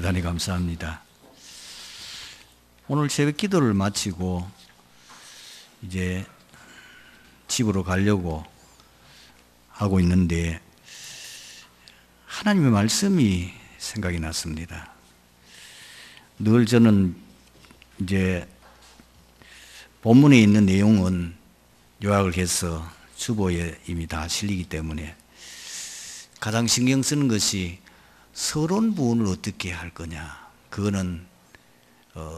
대단히 감사합니다. 오늘 새벽 기도를 마치고 이제 집으로 가려고 하고 있는데 하나님의 말씀이 생각이 났습니다. 늘 저는 이제 본문에 있는 내용은 요약을 해서 주보에 이미 다 실리기 때문에 가장 신경 쓰는 것이 서론 부분을 어떻게 할 거냐. 그거는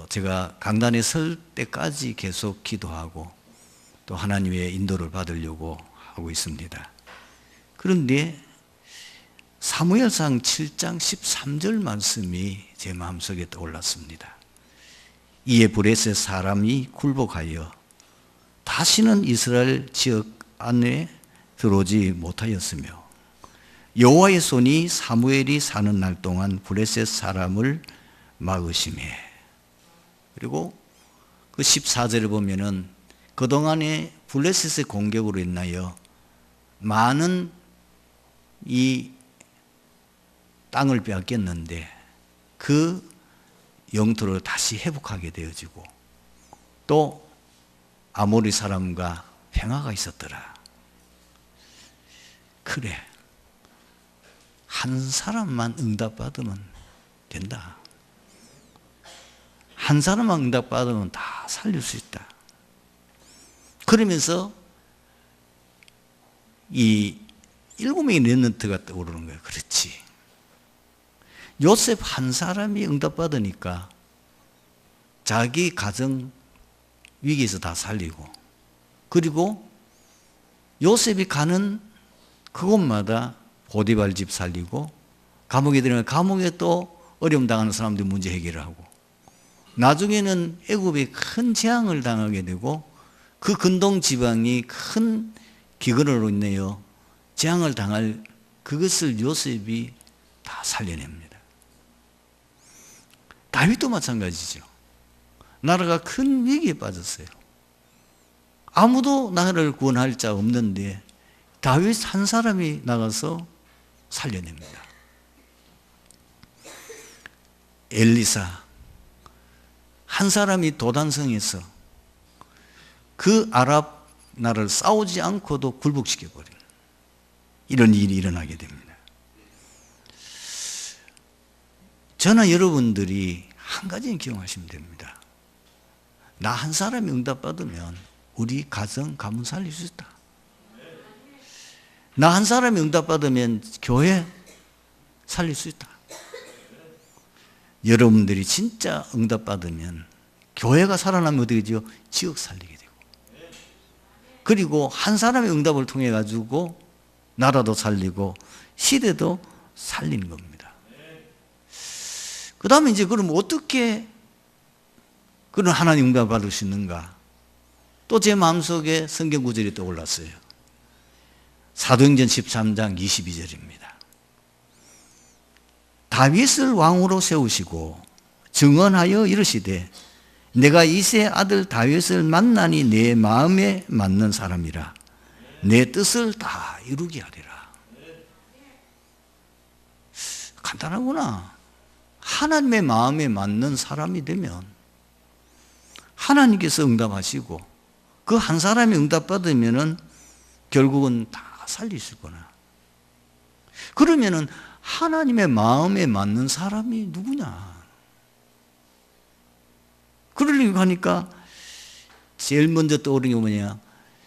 제가 강단에 설 때까지 계속 기도하고 또 하나님의 인도를 받으려고 하고 있습니다. 그런데 사무엘상 7장 13절 말씀이 제 마음속에 떠올랐습니다. 이에 브레셋 사람이 굴복하여 다시는 이스라엘 지역 안에 들어오지 못하였으며 여호와의 손이 사무엘이 사는 날 동안 브레셋 사람을 막으시매. 그리고 그 14절을 보면은 그동안에 블레셋의 공격으로 인하여 많은 이 땅을 빼앗겼는데 그 영토를 다시 회복하게 되어지고 또 아모리 사람과 평화가 있었더라. 그래, 한 사람만 응답받으면 된다. 한 사람만 응답받으면 다 살릴 수 있다. 그러면서 이 7명의 렘넌트가 떠오르는 거예요. 그렇지. 요셉 한 사람이 응답받으니까 자기 가정 위기에서 다 살리고, 그리고 요셉이 가는 그곳마다 보디발 집 살리고, 감옥에 들어가면 감옥에 또 어려움 당하는 사람들 문제 해결을 하고, 나중에는 애굽에 큰 재앙을 당하게 되고 그 근동 지방이 큰 기근으로 인하여 재앙을 당할 그것을 요셉이 다 살려냅니다. 다윗도 마찬가지죠. 나라가 큰 위기에 빠졌어요. 아무도 나라를 구원할 자 없는데 다윗 한 사람이 나가서 살려냅니다. 엘리사 한 사람이 도단성에서 그 아랍 나라를 싸우지 않고도 굴복시켜버려요. 이런 일이 일어나게 됩니다. 저나 여러분들이 한 가지는 기억하시면 됩니다. 나 한 사람이 응답받으면 우리 가정, 가문 살릴 수 있다. 나 한 사람이 응답받으면 교회 살릴 수 있다. 여러분들이 진짜 응답받으면 교회가 살아나면 어떻게 되죠? 지역 살리게 되고, 그리고 한 사람의 응답을 통해 가지고 나라도 살리고 시대도 살리는 겁니다. 그 다음에 이제 그럼 어떻게 그런 하나님 응답을 받을 수 있는가? 또 제 마음속에 성경 구절이 떠올랐어요. 사도행전 13장 22절입니다. 다윗을 왕으로 세우시고 증언하여 이르시되 내가 이새의 아들 다윗을 만나니 내 마음에 맞는 사람이라 내 뜻을 다 이루게 하리라. 간단하구나. 하나님의 마음에 맞는 사람이 되면 하나님께서 응답하시고 그 한 사람이 응답받으면은 결국은 다 살리실 거나. 그러면은 하나님의 마음에 맞는 사람이 누구냐? 그러려고 하니까 제일 먼저 떠오르는 게 뭐냐?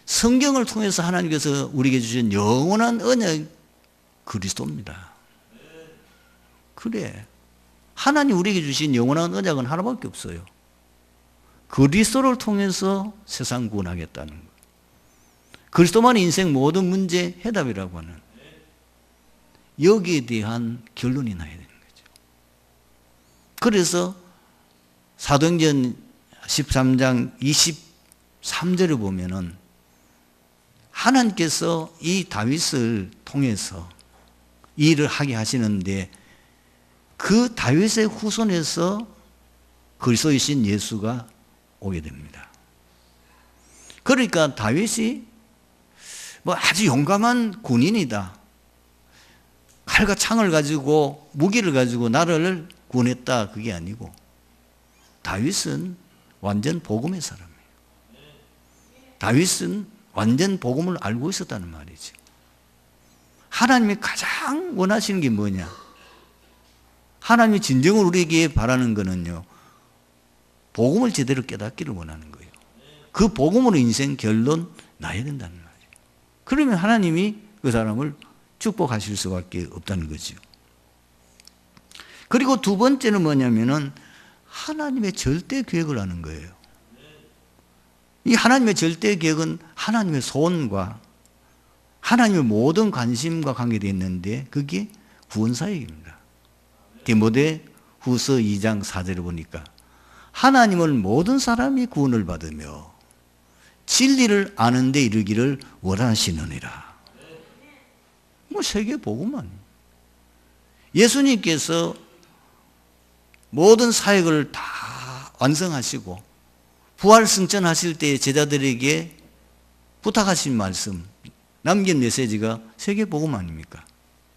성경을 통해서 하나님께서 우리에게 주신 영원한 언약 그리스도입니다. 그래. 하나님 우리에게 주신 영원한 언약은 하나밖에 없어요. 그리스도를 통해서 세상 구원하겠다는 것. 그리스도만이 인생 모든 문제 해답이라고 하는 여기에 대한 결론이 나야 되는 거죠. 그래서 사도행전 13장 23절을 보면은 하나님께서 이 다윗을 통해서 이 일을 하게 하시는데 그 다윗의 후손에서 그리스도이신 예수가 오게 됩니다. 그러니까 다윗이 뭐 아주 용감한 군인이다. 칼과 창을 가지고 무기를 가지고 나라를 구원했다 그게 아니고 다윗은 완전 복음의 사람이에요. 다윗은 완전 복음을 알고 있었다는 말이죠. 하나님이 가장 원하시는 게 뭐냐? 하나님이 진정으로 우리에게 바라는 거는요, 복음을 제대로 깨닫기를 원하는 거예요. 그 복음으로 인생 결론 나야 된다는 말이에요. 그러면 하나님이 그 사람을 축복하실 수밖에 없다는 거죠. 그리고 두 번째는 뭐냐면은 하나님의 절대 계획을 하는 거예요. 이 하나님의 절대 계획은 하나님의 소원과 하나님의 모든 관심과 관계되어 있는데 그게 구원사역입니다. 디모데 후서 2장 4절을 보니까 하나님은 모든 사람이 구원을 받으며 진리를 아는 데 이르기를 원하시느니라. 뭐 세계 복음만. 예수님께서 모든 사역을 다 완성하시고 부활 승천하실 때 제자들에게 부탁하신 말씀, 남긴 메시지가 세계 복음 아닙니까?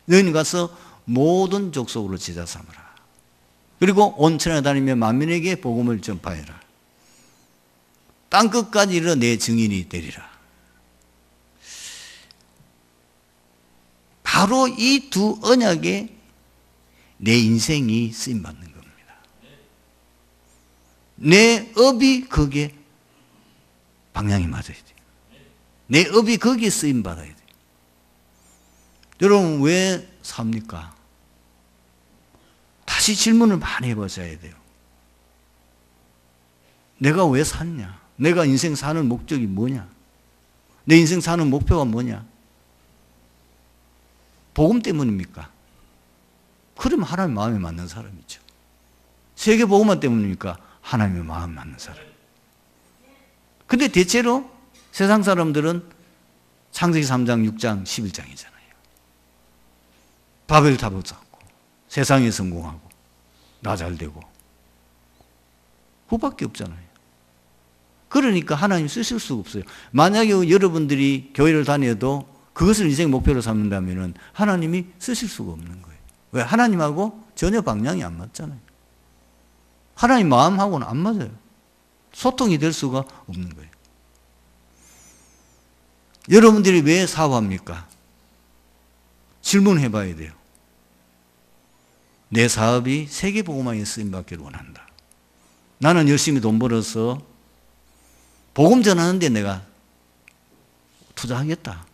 너희는 가서 모든 족속으로 제자 삼으라. 그리고 온 천하에 다니며 만민에게 복음을 전파해라. 땅끝까지 이르러 내 증인이 되리라. 바로 이 두 언약에 내 인생이 쓰임받는 겁니다. 내 업이 거기에 방향이 맞아야 돼요. 내 업이 거기에 쓰임받아야 돼요. 여러분 왜 삽니까? 다시 질문을 많이 해보셔야 돼요. 내가 왜 샀냐? 내가 인생 사는 목적이 뭐냐? 내 인생 사는 목표가 뭐냐? 복음 때문입니까? 그러면 하나님 마음에 맞는 사람이죠. 세계 복음만 때문입니까? 하나님의 마음 맞는 사람. 근데 대체로 세상 사람들은 창세기 3장, 6장, 11장이잖아요. 바벨탑을 쌓고 세상에 성공하고 나 잘되고 그밖에 없잖아요. 그러니까 하나님 쓰실 수가 없어요. 만약에 여러분들이 교회를 다녀도 그것을 인생 목표로 삼는다면 하나님이 쓰실 수가 없는 거예요. 왜? 하나님하고 전혀 방향이 안 맞잖아요. 하나님 마음하고는 안 맞아요. 소통이 될 수가 없는 거예요. 여러분들이 왜 사업합니까? 질문해 봐야 돼요. 내 사업이 세계복음화에 쓰임받기를 원한다. 나는 열심히 돈 벌어서 복음 전하는데 내가 투자하겠다.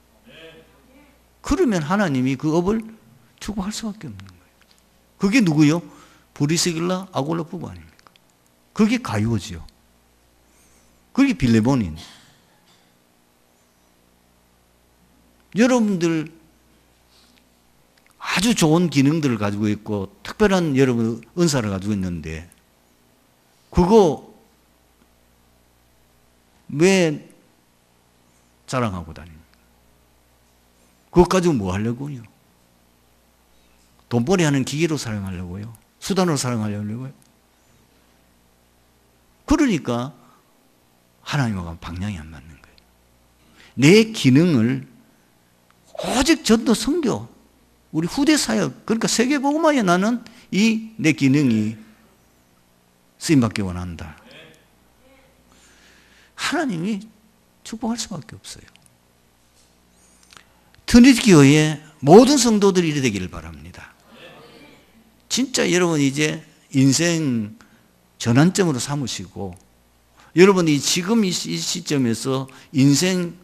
그러면 하나님이 그 업을 축복할 수밖에 없는 거예요. 그게 누구요? 브리스길라 아골라 부부 아닙니까? 그게 가요지요. 그게 빌레본인. 여러분들 아주 좋은 기능들을 가지고 있고 특별한 여러분 은사를 가지고 있는데 그거 왜 자랑하고 다닙니까? 그것 가지고 뭐 하려고요? 돈벌이 하는 기계로 사용하려고요? 수단으로 사용하려고요? 그러니까 하나님과 방향이 안 맞는 거예요. 내 기능을 오직 전도 선교, 우리 후대 사역, 그러니까 세계복음화에 나는 이 내 기능이 쓰임받기 원한다. 하나님이 축복할 수밖에 없어요. 트리니티 교회 모든 성도들이 이래 되기를 바랍니다. 진짜 여러분 이제 인생 전환점으로 삼으시고 여러분이 지금 이 시점에서 인생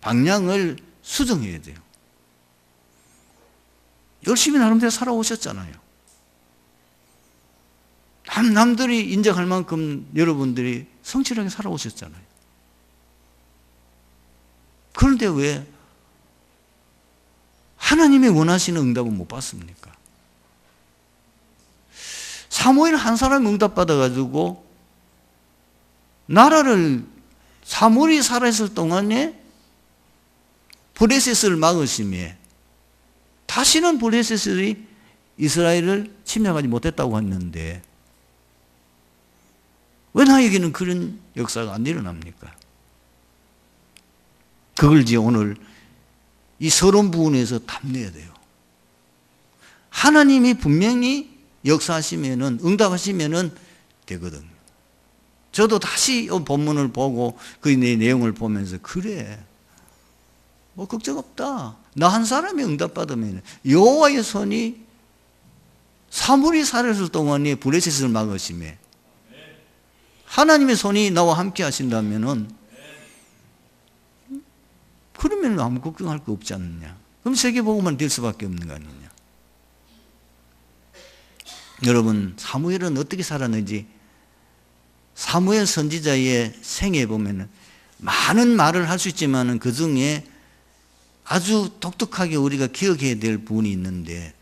방향을 수정해야 돼요. 열심히 나름대로 살아오셨잖아요. 남들이 인정할 만큼 여러분들이 성실하게 살아오셨잖아요. 그런데 왜 하나님이 원하시는 응답은 못 받습니까? 사무엘 한 사람이 응답받아가지고 나라를 사무엘이 살아있을 동안에 블레셋을 막으심에 다시는 블레셋이 이스라엘을 침략하지 못했다고 했는데 왜 나에게는 그런 역사가 안 일어납니까? 그걸 이제 오늘 이 서론 부분에서 탐내야 돼요. 하나님이 분명히 역사하시면은, 응답하시면은 되거든요. 저도 다시 이 본문을 보고 그 내용을 보면서, 그래, 뭐 걱정 없다. 나 한 사람이 응답받으면 여호와의 손이 사물이 살았을 동안에 블레셋을 막으시매, 하나님의 손이 나와 함께 하신다면은, 그러면 아무 걱정할 거 없지 않느냐. 그럼 세계복음만 될 수밖에 없는 거 아니냐. 여러분, 사무엘은 어떻게 살았는지, 사무엘 선지자의 생애에 보면 많은 말을 할 수 있지만 그 중에 아주 독특하게 우리가 기억해야 될 부분이 있는데,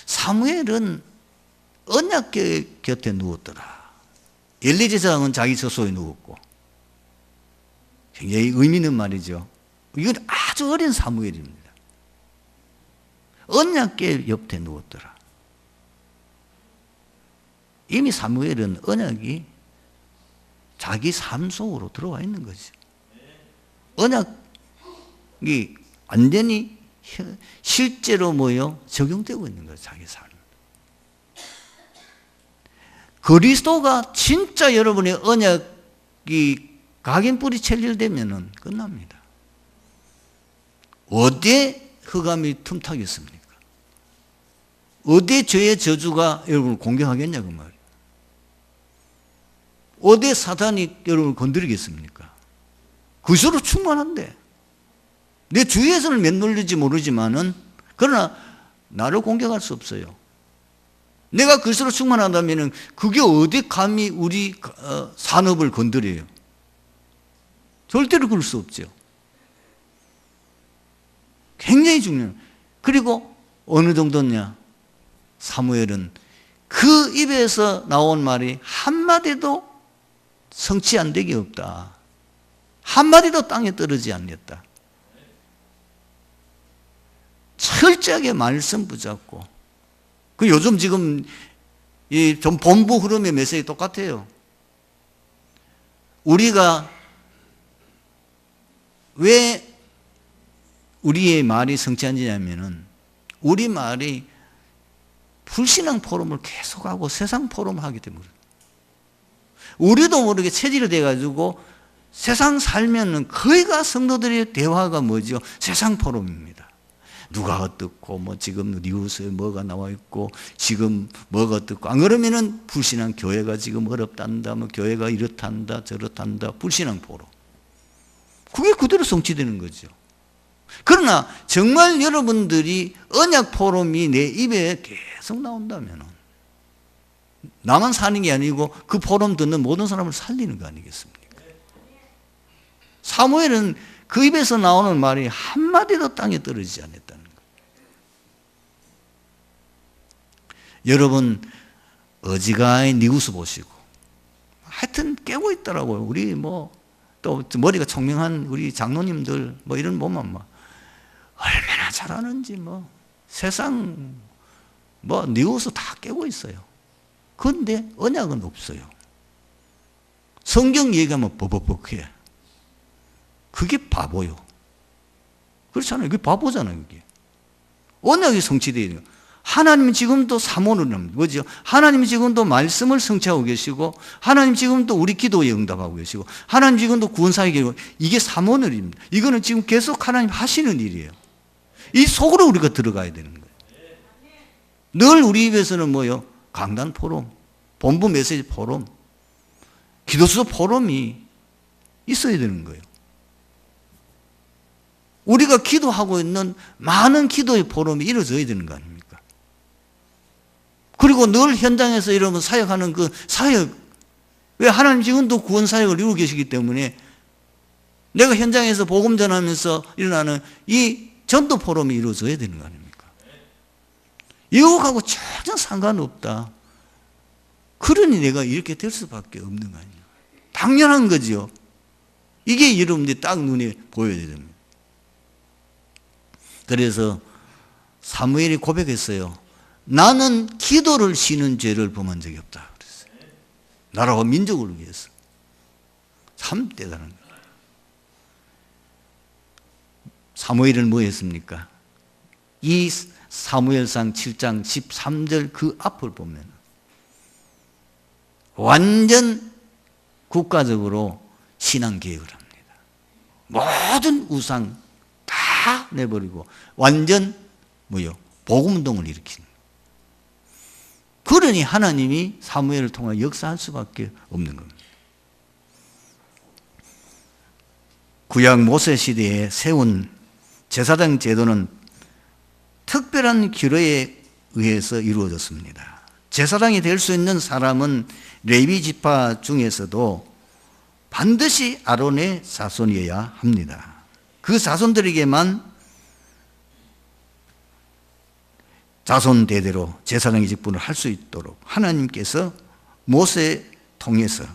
사무엘은 언약 곁에 누웠더라. 엘리 제사장은 자기 저소에 누웠고, 굉장히 의미 있는 말이죠. 이건 아주 어린 사무엘입니다. 언약궤 옆에 누웠더라. 이미 사무엘은 언약이 자기 삶 속으로 들어와 있는 거죠. 언약이 완전히 실제로 적용되고 있는 거예요. 자기 삶. 그리스도가 진짜 여러분의 언약이 각인뿌리 챌일 되면은 끝납니다. 어디에 흑암이 틈타겠습니까? 어디에 죄의 저주가 여러분을 공격하겠냐고 말이에요. 어디에 사탄이 여러분을 건드리겠습니까? 그리스도로 충만한데, 내 주위에서는 맴돌릴지 모르지만은, 그러나 나를 공격할 수 없어요. 내가 그리스도로 충만하다면은 그게 어디 감히 우리 산업을 건드려요? 절대로 그럴 수 없죠. 굉장히 중요해요. 그리고 어느 정도냐? 사무엘은 그 입에서 나온 말이 한마디도 성취 안 되기 없다. 한마디도 땅에 떨어지지 않겠다. 철저하게 말씀 붙잡고. 그 요즘 지금 이 좀 본부 흐름의 메시지 똑같아요. 우리가 왜 우리의 말이 성취하냐면은, 우리 말이 불신앙 포럼을 계속하고 세상 포럼을 하기 때문에, 우리도 모르게 체질이 돼가지고 세상 살면은 거의가 성도들의 대화가 뭐죠? 세상 포럼입니다. 누가 어떻고, 지금 뉴스에 뭐가 나와 있고, 지금 뭐가 어떻고, 안 그러면은 불신앙 교회가 지금 어렵단다, 교회가 이렇단다, 저렇단다, 불신앙 포럼. 그게 그대로 성취되는 거죠. 그러나 정말 여러분들이 언약 포럼이 내 입에 계속 나온다면, 나만 사는 게 아니고 그 포럼 듣는 모든 사람을 살리는 거 아니겠습니까? 사무엘은 그 입에서 나오는 말이 한마디도 땅에 떨어지지 않았다는 거예요. 여러분, 어지간히 뉴스 보시고, 하여튼 깨고 있더라고요. 우리 또 머리가 총명한 우리 장로님들 이런 보면 얼마나 잘하는지 세상 뉴스 다 깨고 있어요. 그런데 언약은 없어요. 성경 얘기하면 버벅버벅해. 그게 바보요. 그렇잖아요. 그게 바보잖아요. 그게. 언약이 성취되어야 돼요. 하나님은 지금도 사모를 뭐죠? 하나님은 지금도 말씀을 성취하고 계시고, 하나님 지금도 우리 기도에 응답하고 계시고, 하나님 지금도 구원사에 계시고, 이게 사모늘입니다. 이거는 지금 계속 하나님 하시는 일이에요. 이 속으로 우리가 들어가야 되는 거예요. 늘 우리 입에서는 강단 포럼, 본부 메시지 포럼, 기도수 포럼이 있어야 되는 거예요. 우리가 기도하고 있는 많은 기도의 포럼이 이루어져야 되는 거 아닙니까? 그리고 늘 현장에서 이러면 사역하는 그 사역, 왜 하나님 지금도 구원 사역을 이루고 계시기 때문에 내가 현장에서 복음 전하면서 일어나는 이 전도 포럼이 이루어져야 되는 거 아닙니까? 이것하고 전혀 상관없다. 그러니 내가 이렇게 될 수밖에 없는 거 아니에요. 당연한 거죠. 이게 여러분들이 딱 눈에 보여야 됩니다. 그래서 사무엘이 고백했어요. 나는 기도를 쉬는 죄를 범한 적이 없다 그랬어요. 나라와 민족을 위해서. 참 대단한 거예요. 사무엘은 뭐 했습니까? 이 사무엘상 7장 13절 그 앞을 보면 완전 국가적으로 신앙개혁을 합니다. 모든 우상 다 내버리고 완전 복음운동을 일으키는. 그러니 하나님이 사무엘을 통해 역사할 수밖에 없는 겁니다. 구약 모세 시대에 세운 제사장 제도는 특별한 규례에 의해서 이루어졌습니다. 제사장이 될 수 있는 사람은 레위 지파 중에서도 반드시 아론의 자손이어야 합니다. 그 자손들에게만 자손 대대로 제사장의 직분을 할 수 있도록 하나님께서 모세 통해서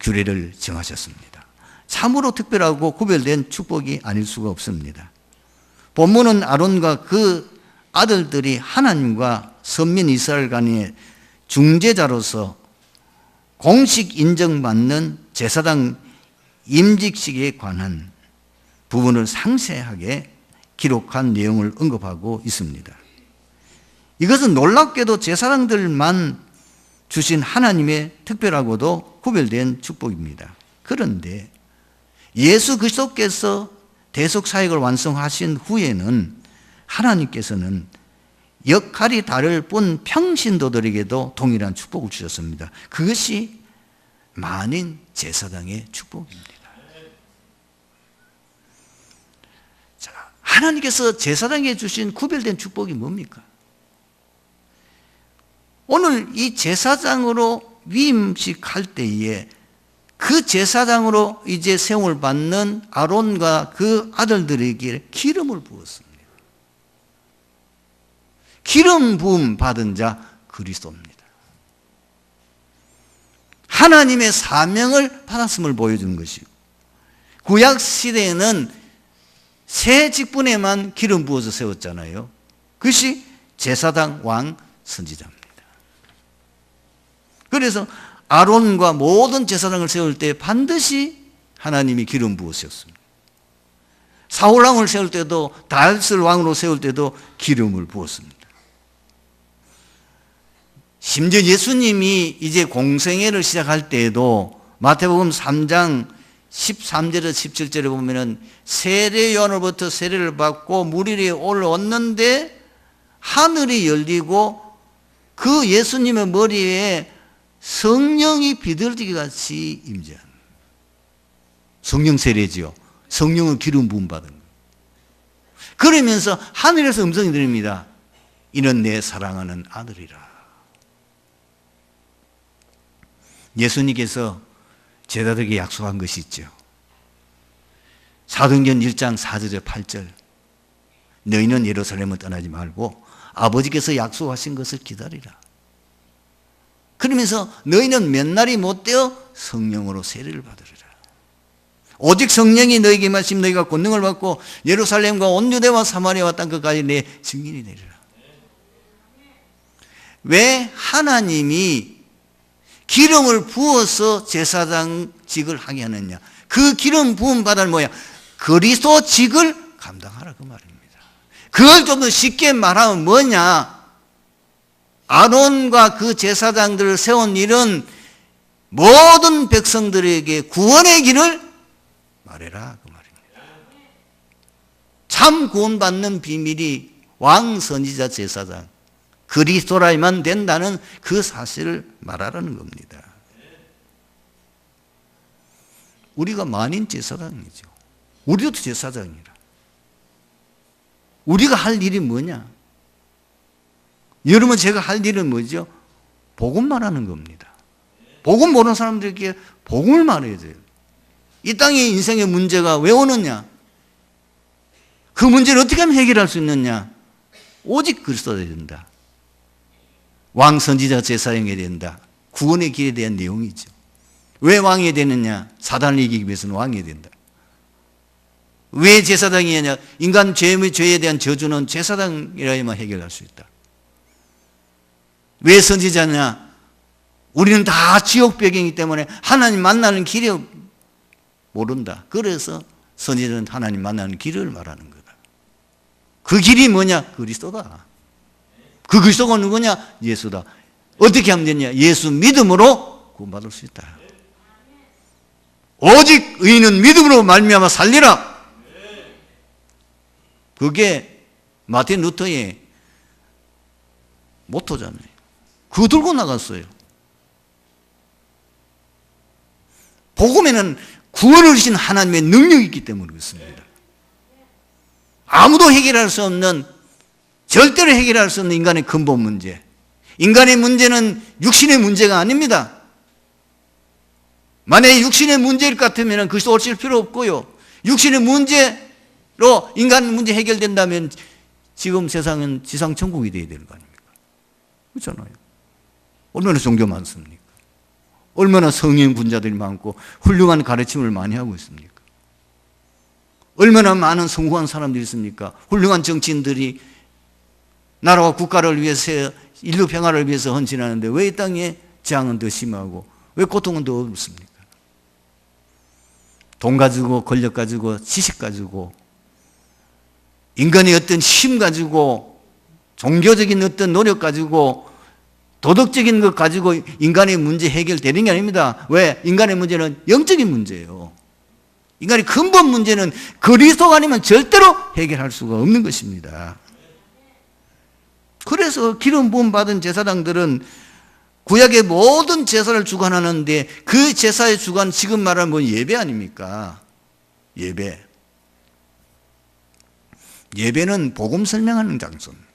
규례를 정하셨습니다. 참으로 특별하고 구별된 축복이 아닐 수가 없습니다. 본문은 아론과 그 아들들이 하나님과 선민 이스라엘 간의 중재자로서 공식 인정받는 제사장 임직식에 관한 부분을 상세하게 기록한 내용을 언급하고 있습니다. 이것은 놀랍게도 제사장들만 주신 하나님의 특별하고도 구별된 축복입니다. 그런데 예수 그리스도께서 대속 사역을 완성하신 후에는 하나님께서는 역할이 다를 뿐 평신도들에게도 동일한 축복을 주셨습니다. 그것이 만인 제사장의 축복입니다. 자, 하나님께서 제사장에게 주신 구별된 축복이 뭡니까? 오늘 이 제사장으로 위임식할 때에 그 제사장으로 이제 세움을 받는 아론과 그 아들들에게 기름을 부었습니다. 기름 부음 받은 자 그리스도입니다. 하나님의 사명을 받았음을 보여주는 것이고, 구약 시대에는 새 직분에만 기름 부어서 세웠잖아요. 그것이 제사장, 왕, 선지자입니다. 그래서 아론과 모든 제사장을 세울 때 반드시 하나님이 기름 부으셨습니다. 사울 왕을 세울 때도, 다윗을 왕으로 세울 때도 기름을 부었습니다. 심지어 예수님이 이제 공생애를 시작할 때에도 마태복음 3장 13절에서 17절에 보면은 세례 요한으로부터 세례를 받고 물 위에 올라왔는데 하늘이 열리고 그 예수님의 머리에 성령이 비둘기 같이 임재한, 성령 세례지요. 성령을 기름 부음 받은 거예요. 그러면서 하늘에서 음성이 들립니다. 이는 내 사랑하는 아들이라. 예수님께서 제자들에게 약속한 것이 있죠. 사도행전 1장 4절에 8절, 너희는 예루살렘을 떠나지 말고 아버지께서 약속하신 것을 기다리라. 그러면서 너희는 몇 날이 못되어 성령으로 세례를 받으리라. 오직 성령이 너희에게 임하시면 너희가 권능을 받고 예루살렘과 온 유대와 사마리아와 땅끝까지 내 증인이 되리라. 왜 하나님이 기름을 부어서 제사장직을 하게 하느냐? 그 기름 부음 받을 뭐야? 그리스도직을 감당하라 그 말입니다. 그걸 좀 더 쉽게 말하면 뭐냐? 아론과 그 제사장들을 세운 일은 모든 백성들에게 구원의 길을 말해라 그 말입니다. 참 구원받는 비밀이 왕, 선지자, 제사장 그리스도라야만 된다는 그 사실을 말하라는 겁니다. 우리가 만인 제사장이죠. 우리도 제사장이라. 우리가 할 일이 뭐냐? 여러분, 제가 할 일은 뭐죠? 복음 말하는 겁니다. 복음 모르는 사람들에게 복음을 말해야 돼요. 이 땅의 인생의 문제가 왜 오느냐? 그 문제를 어떻게 하면 해결할 수 있느냐? 오직 그리스도가 된다. 왕, 선지자, 제사장이 된다. 구원의 길에 대한 내용이죠. 왜 왕이 되느냐? 사단을 이기기 위해서는 왕이 된다. 왜 제사장이냐? 인간 죄에 대한 저주는 제사장이라야만 해결할 수 있다. 왜 선지자냐? 우리는 다 지옥 배경이기 때문에 하나님 만나는 길이 모른다. 그래서 선지자는 하나님 만나는 길을 말하는 거다. 그 길이 뭐냐? 그리스도다. 그 그리스도가 누구냐? 예수다. 어떻게 하면 되냐? 예수 믿음으로 구원받을 수 있다. 오직 의인은 믿음으로 말미암아 살리라. 그게 마틴 루터의 모토잖아요. 그거 들고 나갔어요. 복음에는 구원을 주신 하나님의 능력이 있기 때문에 그렇습니다. 아무도 해결할 수 없는, 절대로 해결할 수 없는 인간의 근본 문제. 인간의 문제는 육신의 문제가 아닙니다. 만약에 육신의 문제일 것 같으면 그리스도 오실 필요 없고요. 육신의 문제로 인간 문제 해결된다면 지금 세상은 지상 천국이 되어야 되는 거 아닙니까? 그렇잖아요. 얼마나 종교 많습니까? 얼마나 성인 군자들이 많고 훌륭한 가르침을 많이 하고 있습니까? 얼마나 많은 성공한 사람들이 있습니까? 훌륭한 정치인들이 나라와 국가를 위해서, 인류 평화를 위해서 헌신하는데 왜 이 땅에 재앙은 더 심하고 왜 고통은 더 없습니까? 돈 가지고, 권력 가지고, 지식 가지고, 인간의 어떤 힘 가지고, 종교적인 어떤 노력 가지고, 도덕적인 것 가지고 인간의 문제 해결되는 게 아닙니다. 왜? 인간의 문제는 영적인 문제예요. 인간의 근본 문제는 그리스도가 아니면 절대로 해결할 수가 없는 것입니다. 그래서 기름 부음 받은 제사장들은 구약의 모든 제사를 주관하는데 그 제사의 주관, 지금 말하는 뭐 예배 아닙니까? 예배. 예배는 복음 설명하는 장소입니다.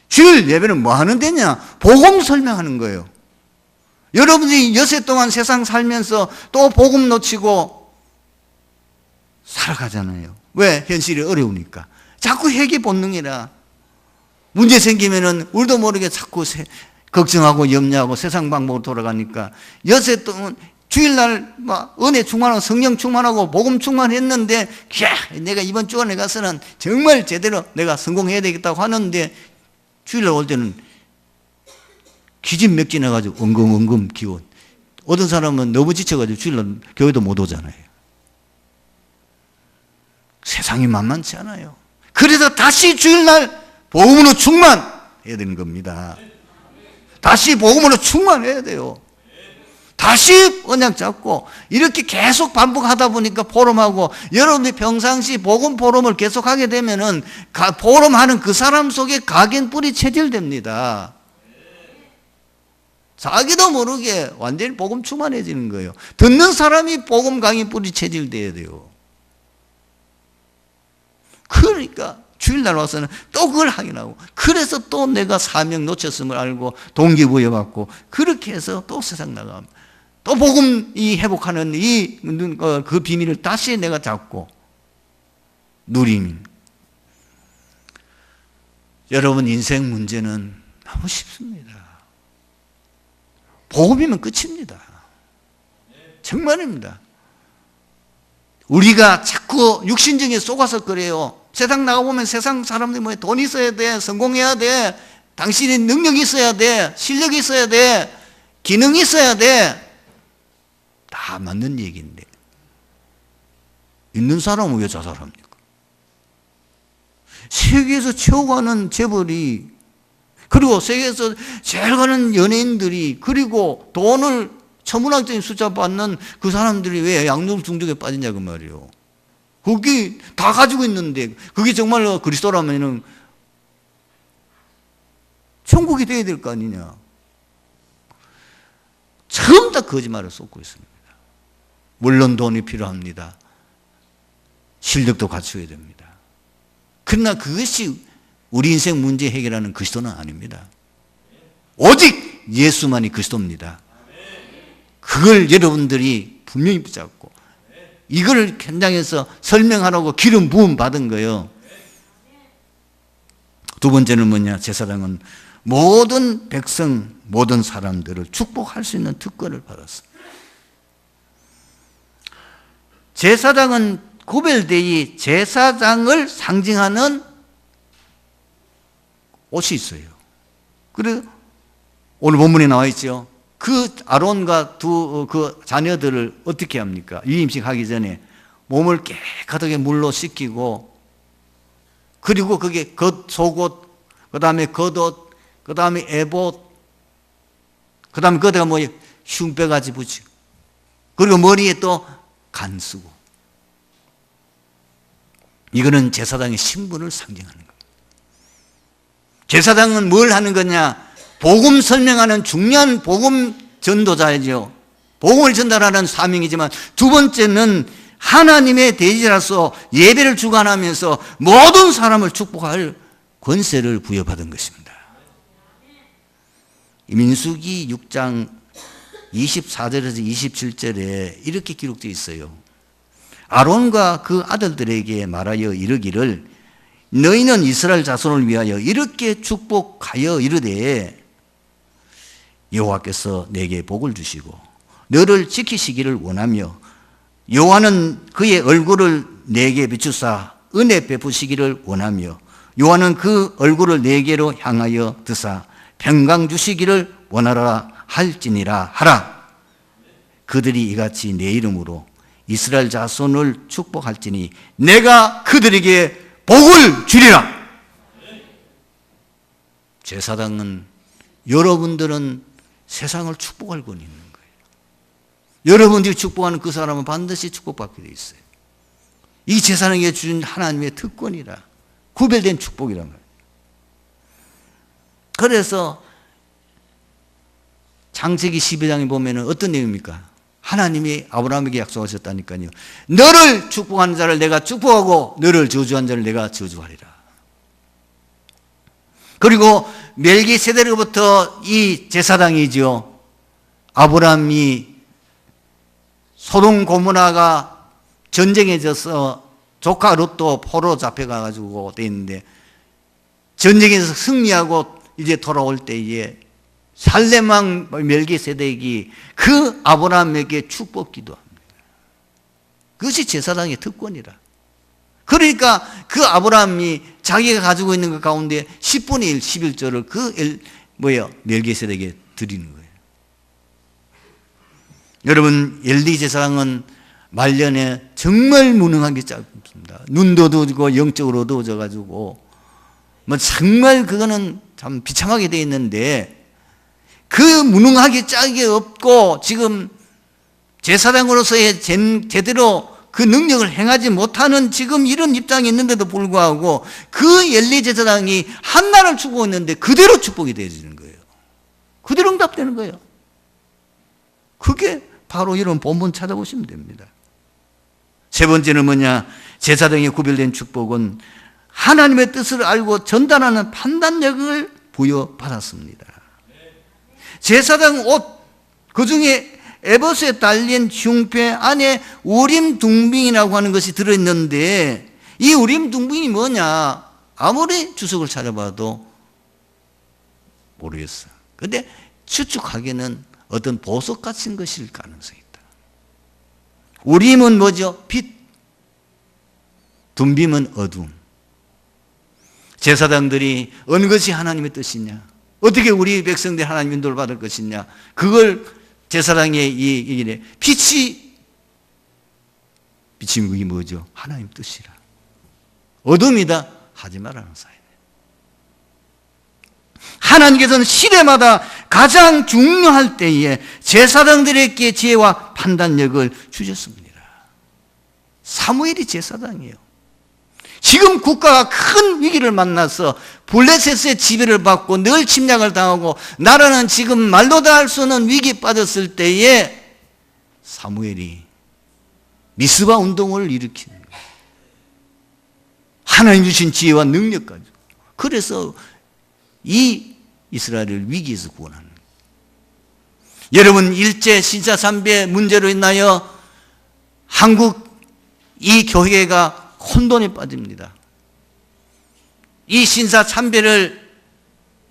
주일 예배는 뭐 하는 데냐? 복음 설명하는 거예요. 여러분들이 여세 동안 세상 살면서 또 복음 놓치고 살아가잖아요. 왜? 현실이 어려우니까. 자꾸 회개 본능이라. 문제 생기면은 우리도 모르게 자꾸 걱정하고 염려하고 세상 방법으로 돌아가니까 여세 동안 주일날 막 은혜 충만하고 성령 충만하고 복음 충만했는데 내가 이번 주간에 가서는 정말 제대로 내가 성공해야 되겠다고 하는데 주일날 올 때는 기진맥진해가지고 엉금엉금 기운. 어떤 사람은 너무 지쳐가지고 주일날 교회도 못 오잖아요. 세상이 만만치 않아요. 그래서 다시 주일날 복음으로 충만해야 되는 겁니다. 다시 복음으로 충만해야 돼요. 다시 언약 잡고 이렇게 계속 반복하다 보니까 포럼하고 여러분이 평상시 복음 포럼을 계속하게 되면은 포럼하는 그 사람 속에 각인뿔이 체질됩니다. 자기도 모르게 완전히 복음 충만해지는 거예요. 듣는 사람이 복음 각인뿔이 체질돼야 돼요. 그러니까 주일날 와서는 또 그걸 확인하고 그래서 또 내가 사명 놓쳤음을 알고 동기부여 받고 그렇게 해서 또 세상 나갑니다. 또 복음 회복하는 그 비밀을 다시 내가 잡고 누리는. 여러분 인생 문제는 너무 쉽습니다. 복음이면 끝입니다. 정말입니다. 우리가 자꾸 육신적에 속아서 그래요. 세상 나가보면 세상 사람들이 뭐 돈 있어야 돼, 성공해야 돼, 당신이 능력이 있어야 돼, 실력이 있어야 돼, 기능이 있어야 돼. 다 맞는 얘기인데 있는 사람은 왜 자살합니까? 세계에서 최고 가는 재벌이 그리고 세계에서 제일 가는 연예인들이 그리고 돈을 천문학적인 숫자 받는 그 사람들이 왜 양육 중독에 빠지냐 그 말이에요. 그게 다 가지고 있는데 그게 정말로 그리스도라면은 천국이 돼야 될 거 아니냐. 전부 다 거짓말을 쏟고 있습니다. 물론 돈이 필요합니다. 실력도 갖춰야 됩니다. 그러나 그것이 우리 인생 문제 해결하는 그리스도는 아닙니다. 오직 예수만이 그리스도입니다. 그걸 여러분들이 분명히 붙잡고 이걸 현장에서 설명하라고 기름 부음 받은 거예요. 두 번째는 뭐냐? 제사장은 모든 백성, 모든 사람들을 축복할 수 있는 특권을 받았어요. 제사장은 구별되이 제사장을 상징하는 옷이 있어요. 그래서 오늘 본문에 나와 있죠. 그 아론과 그 자녀들을 어떻게 합니까? 유임식 하기 전에 몸을 깨끗하게 물로 씻기고 그리고 그게 속옷, 그 다음에 겉옷, 그 다음에 에봇, 그 다음에 그다가 뭐 흉배가지 붙이고, 그리고 머리에 또 간 쓰고. 이거는 제사장의 신분을 상징하는 겁니다. 제사장은 뭘 하는 거냐? 복음 설명하는 중요한 복음 전도자이죠. 복음을 전달하는 사명이지만, 두 번째는 하나님의 대지라서 예배를 주관하면서 모든 사람을 축복할 권세를 부여받은 것입니다. 민수기 6장 24절에서 27절에 이렇게 기록되어 있어요. 아론과 그 아들들에게 말하여 이르기를, 너희는 이스라엘 자손을 위하여 이렇게 축복하여 이르되, 여호와께서 내게 복을 주시고 너를 지키시기를 원하며, 여호와는 그의 얼굴을 내게 비추사 은혜 베푸시기를 원하며, 여호와는 그 얼굴을 내게로 향하여 드사 평강 주시기를 원하라 할지니라 하라. 그들이 이같이 내 이름으로 이스라엘 자손을 축복할지니 내가 그들에게 복을 주리라. 제사장은, 여러분들은 세상을 축복할 권이 있는 거예요. 여러분들이 축복하는 그 사람은 반드시 축복받게 돼 있어요. 이 제사장에게 주신 하나님의 특권이라, 구별된 축복이란 말이에요. 그래서 창세기 12장에 보면 어떤 내용입니까? 하나님이 아브라함에게 약속하셨다니까요. 너를 축복하는 자를 내가 축복하고 너를 저주한 자를 내가 저주하리라. 그리고 멜기세덱으로부터 이 제사장이죠. 아브라함이 소돔 고모라가 전쟁에 져서 조카 롯도 포로 잡혀가가지고 돼 있는데, 전쟁에서 승리하고 이제 돌아올 때에 살렘왕 멜기세덱이 그 아브라함에게 축복 기도합니다. 그것이 제사장의 특권이라. 그러니까 그 아브라함이 자기가 가지고 있는 것 가운데 10분의 1, 11조를 멜기세덱에게 드리는 거예요. 여러분, 엘리 제사장은 말년에 정말 무능하게 짧습니다. 눈도 어두워지고 영적으로 어두워져가지고 정말 그거는 참 비참하게 돼 있는데, 그 무능하게 짝이 없고 지금 제사장으로서의 제대로 그 능력을 행하지 못하는 지금 이런 입장이 있는데도 불구하고 그 엘리 제사장이 한나를 축복했는데 그대로 축복이 되어지는 거예요. 그대로 응답되는 거예요. 그게 바로 이런 본문 찾아보시면 됩니다. 세 번째는 뭐냐? 제사장의 구별된 축복은 하나님의 뜻을 알고 전달하는 판단력을 부여받았습니다. 제사장 옷, 그 중에 에봇에 달린 흉패 안에 우림 둥빙이라고 하는 것이 들어있는데, 이 우림 둥빙이 뭐냐? 아무리 주석을 찾아봐도 모르겠어. 그런데 추측하기에는 어떤 보석 같은 것일 가능성이 있다. 우림은 뭐죠? 빛. 둥빔은 어둠. 제사장들이 어느 것이 하나님의 뜻이냐, 어떻게 우리 백성들 하나님 인도를 받을 것이냐, 그걸 제사장의 이 빛이 비치는 그게 뭐죠? 하나님 뜻이라. 어둠이다 하지 말라는 사이네. 하나님께서는 시대마다 가장 중요할 때에 제사장들에게 지혜와 판단력을 주셨습니다. 사무엘이 제사장이에요. 지금 국가가 큰 위기를 만나서 블레셋의 지배를 받고 늘 침략을 당하고 나라는 지금 말도 다 할 수 없는 위기에 빠졌을 때에 사무엘이 미스바 운동을 일으키는 거예요. 하나님 주신 지혜와 능력 가지고. 그래서 이 이스라엘을 위기에서 구원하는 거예요. 여러분, 일제 신사 참배 문제로 인하여 한국 이 교회가 혼돈에 빠집니다. 이 신사 참배를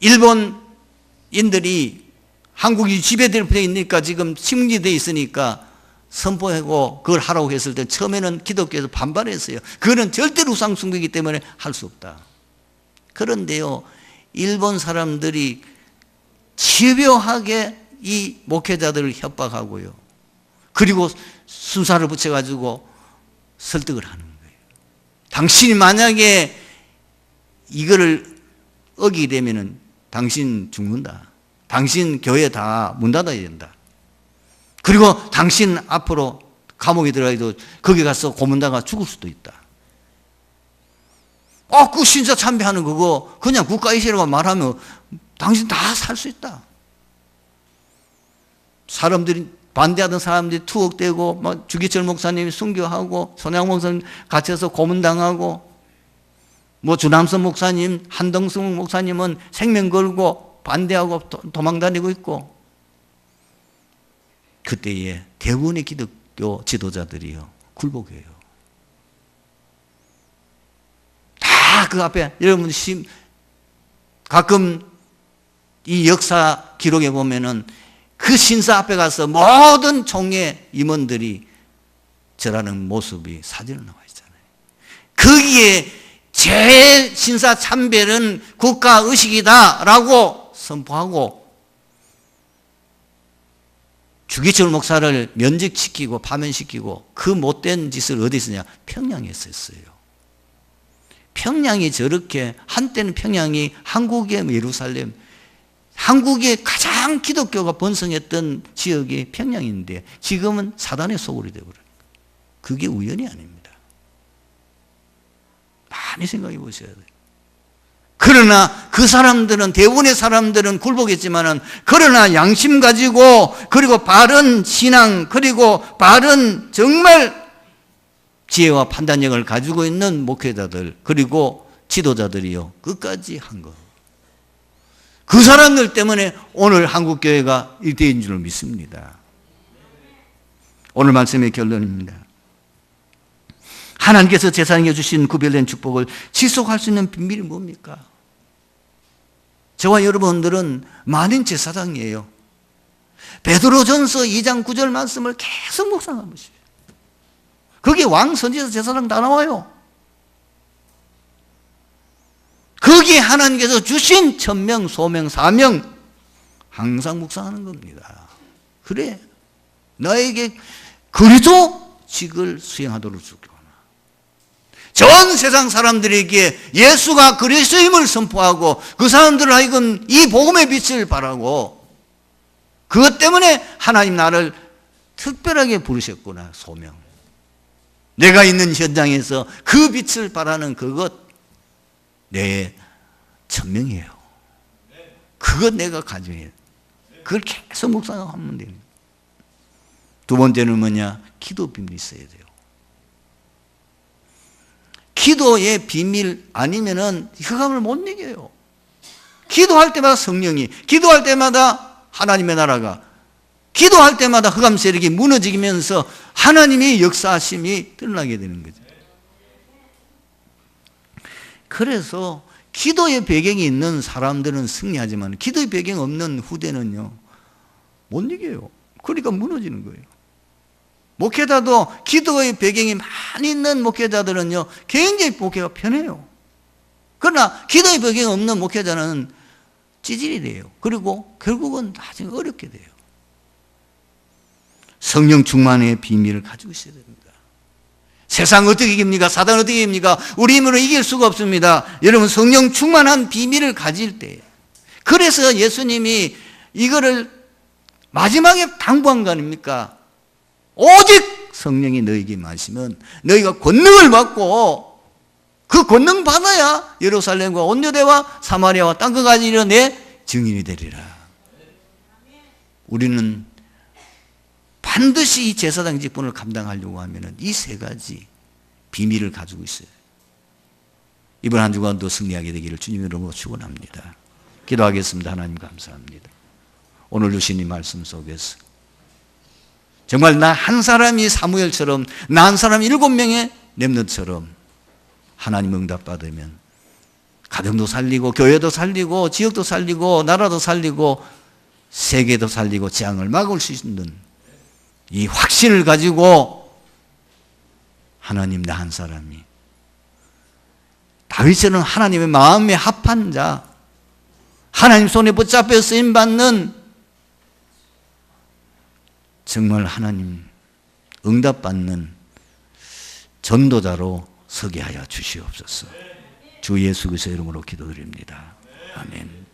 일본인들이 한국이 지배되어 있으니까 지금 침리되어 있으니까 선포하고 그걸 하라고 했을 때 처음에는 기독교에서 반발했어요. 그거는 절대로 우상숭배이기 때문에 할 수 없다. 그런데요, 일본 사람들이 집요하게 이 목회자들을 협박하고요, 그리고 순사를 붙여가지고 설득을 하는 거예요. 당신이 만약에 이거를 어기게 되면은 당신 죽는다. 당신 교회 다 문 닫아야 된다. 그리고 당신 앞으로 감옥에 들어가도 거기 가서 고문당하 죽을 수도 있다. 그 신사 참배하는 그거 그냥 국가이시라고 말하면 당신 다 살 수 있다. 사람들이 반대하던 사람들이 투옥되고 주기철 목사님이 순교하고 손양 목사님 갇혀서 고문당하고 주남선 목사님, 한동승 목사님은 생명 걸고 반대하고 도망다니고 있고 그때에 대부분의 기독교 지도자들이요 굴복해요. 다 그 앞에 여러분 가끔 이 역사 기록에 보면은 그 신사 앞에 가서 모든 총회 임원들이 절하는 모습이 사진에 나와 있잖아요. 거기에 제 신사 참배는 국가의식이다라고 선포하고 주기철 목사를 면직시키고 파면시키고 그 못된 짓을 어디 있었냐? 평양에 했었어요. 평양이 저렇게 한때는 평양이 한국의 예루살렘 한국의 가장 기독교가 번성했던 지역이 평양인데 지금은 사단의 소굴이 되어버려요. 그게 우연이 아닙니다. 많이 생각해 보셔야 돼요. 그러나 그 사람들은 대부분의 사람들은 굴복했지만은 그러나 양심 가지고 그리고 바른 신앙 그리고 바른 정말 지혜와 판단력을 가지고 있는 목회자들 그리고 지도자들이요 끝까지 한 거. 그 사람들 때문에 오늘 한국교회가 일대인 줄 믿습니다. 오늘 말씀의 결론입니다. 하나님께서 제사장에게 주신 구별된 축복을 지속할 수 있는 비밀이 뭡니까? 저와 여러분들은 만인 제사장이에요. 베드로전서 2장 9절 말씀을 계속 묵상하고 있어요. 거기에 왕, 선지자, 제사장 다 나와요. 거기에 하나님께서 주신 천명, 소명, 사명 항상 묵상하는 겁니다. 그래 나에게 그리스도직을 수행하도록 주옵소서. 전 세상 사람들에게 예수가 그리스도임을 선포하고 그 사람들을 하여금 이 복음의 빛을 발하고 그것 때문에 하나님 나를 특별하게 부르셨구나. 소명. 내가 있는 현장에서 그 빛을 발하는 그것 내 천명이에요. 그것 내가 가져야 그걸 계속 묵상하면 됩니다. 두 번째는 뭐냐? 기도 비밀이 있어야 돼요. 기도의 비밀 아니면은 흑암을 못 이겨요. 기도할 때마다 성령이, 기도할 때마다 하나님의 나라가, 기도할 때마다 흑암 세력이 무너지면서 하나님의 역사하심이 드러나게 되는 거죠. 그래서 기도의 배경이 있는 사람들은 승리하지만 기도의 배경 없는 후대는요 못 이겨요. 그러니까 무너지는 거예요. 목회자도 기도의 배경이 많이 있는 목회자들은요 굉장히 목회가 편해요. 그러나 기도의 배경이 없는 목회자는 찌질이 돼요. 그리고 결국은 나중에 어렵게 돼요. 성령 충만의 비밀을 가지고 있어야 됩니다. 세상 어떻게 이깁니까? 사단 어떻게 이깁니까? 우리 힘으로 이길 수가 없습니다. 여러분 성령 충만한 비밀을 가질 때, 그래서 예수님이 이거를 마지막에 당부한 거 아닙니까? 오직 성령이 너에게 마시면 너희가 권능을 받고 그 권능 받아야 예루살렘과 온 유대와 사마리아와 땅 끝까지 이르러 내 증인이 되리라. 우리는 반드시 이 제사장 직분을 감당하려고 하면 이 세 가지 비밀을 가지고 있어요. 이번 한 주간도 승리하게 되기를 주님의 이름으로 축원합니다. 기도하겠습니다. 하나님 감사합니다. 오늘 주신 이 말씀 속에서 정말 나 한 사람이 사무엘처럼 나 한 사람 7명의 렘넌트처럼 하나님 응답받으면 가정도 살리고 교회도 살리고 지역도 살리고 나라도 살리고 세계도 살리고 재앙을 막을 수 있는 이 확신을 가지고 하나님 나 한 사람이 다윗처럼 하나님의 마음에 합한 자, 하나님 손에 붙잡혀 쓰임받는 정말 하나님 응답받는 전도자로 서게 하여 주시옵소서. 주 예수 그리스도의 이름으로 기도드립니다. 아멘.